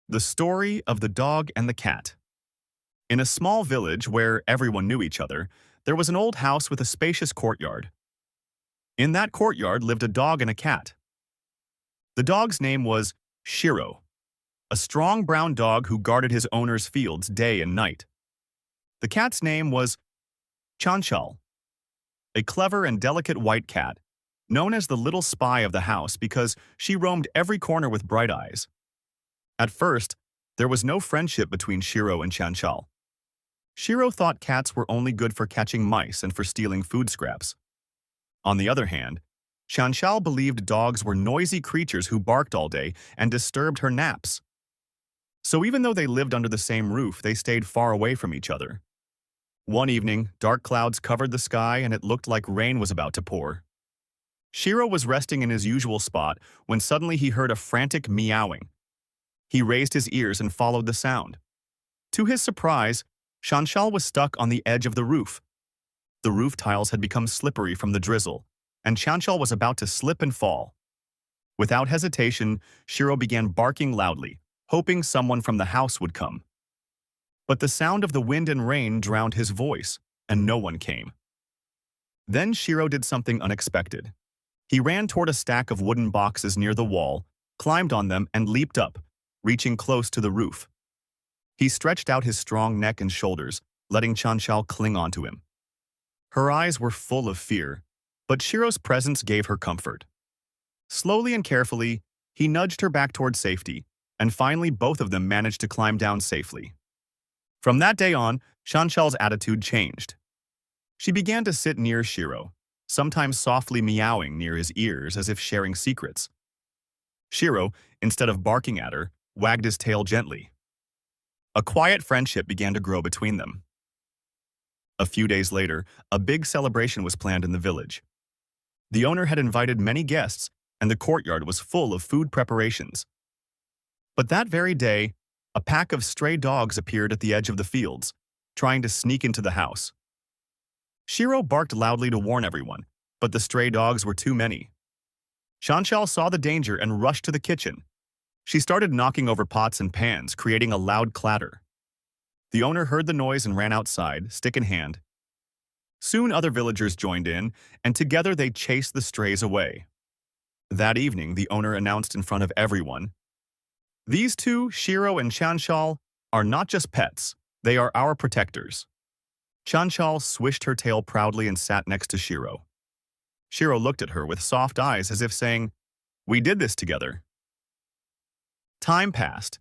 The Story of the Dog and the Cat. In a small village where everyone knew each other, there was an old house with a spacious courtyard. In that courtyard lived a dog and a cat. The dog's name was Shiro, a strong brown dog who guarded his owner's fields day and night. The cat's name was Chanchal, a clever and delicate white cat, known as the little spy of the house because she roamed every corner with bright eyes. At first, there was no friendship between Shiro and Chanchal. Shiro thought cats were only good for catching mice and for stealing food scraps. On the other hand, Chanchal believed dogs were noisy creatures who barked all day and disturbed her naps. So even though they lived under the same roof, they stayed far away from each other. One evening, dark clouds covered the sky and it looked like rain was about to pour. Shiro was resting in his usual spot when suddenly he heard a frantic meowing. He raised his ears and followed the sound. To his surprise, Chanchal was stuck on the edge of the roof. The roof tiles had become slippery from the drizzle, and Chanchal was about to slip and fall. Without hesitation, Shiro began barking loudly, hoping someone from the house would come. But the sound of the wind and rain drowned his voice, and no one came. Then Shiro did something unexpected. He ran toward a stack of wooden boxes near the wall, climbed on them, and leaped up, reaching close to the roof. He stretched out his strong neck and shoulders, letting Chanchal cling onto him. Her eyes were full of fear, but Shiro's presence gave her comfort. Slowly and carefully, he nudged her back toward safety, and finally both of them managed to climb down safely. From that day on, Chanchal's attitude changed. She began to sit near Shiro, sometimes softly meowing near his ears as if sharing secrets. Shiro, instead of barking at her, wagged his tail gently. A quiet friendship began to grow between them. A few days later, a big celebration was planned in the village. The owner had invited many guests, and the courtyard was full of food preparations. But that very day, a pack of stray dogs appeared at the edge of the fields, trying to sneak into the house. Shiro barked loudly to warn everyone, but the stray dogs were too many. Chanchal saw the danger and rushed to the kitchen. She started knocking over pots and pans, creating a loud clatter. The owner heard the noise and ran outside, stick in hand. Soon other villagers joined in, and together they chased the strays away. That evening, the owner announced in front of everyone, "These two, Shiro and Chanchal, are not just pets, they are our protectors." Chanchal swished her tail proudly and sat next to Shiro. Shiro looked at her with soft eyes as if saying, "We did this together." Time passed,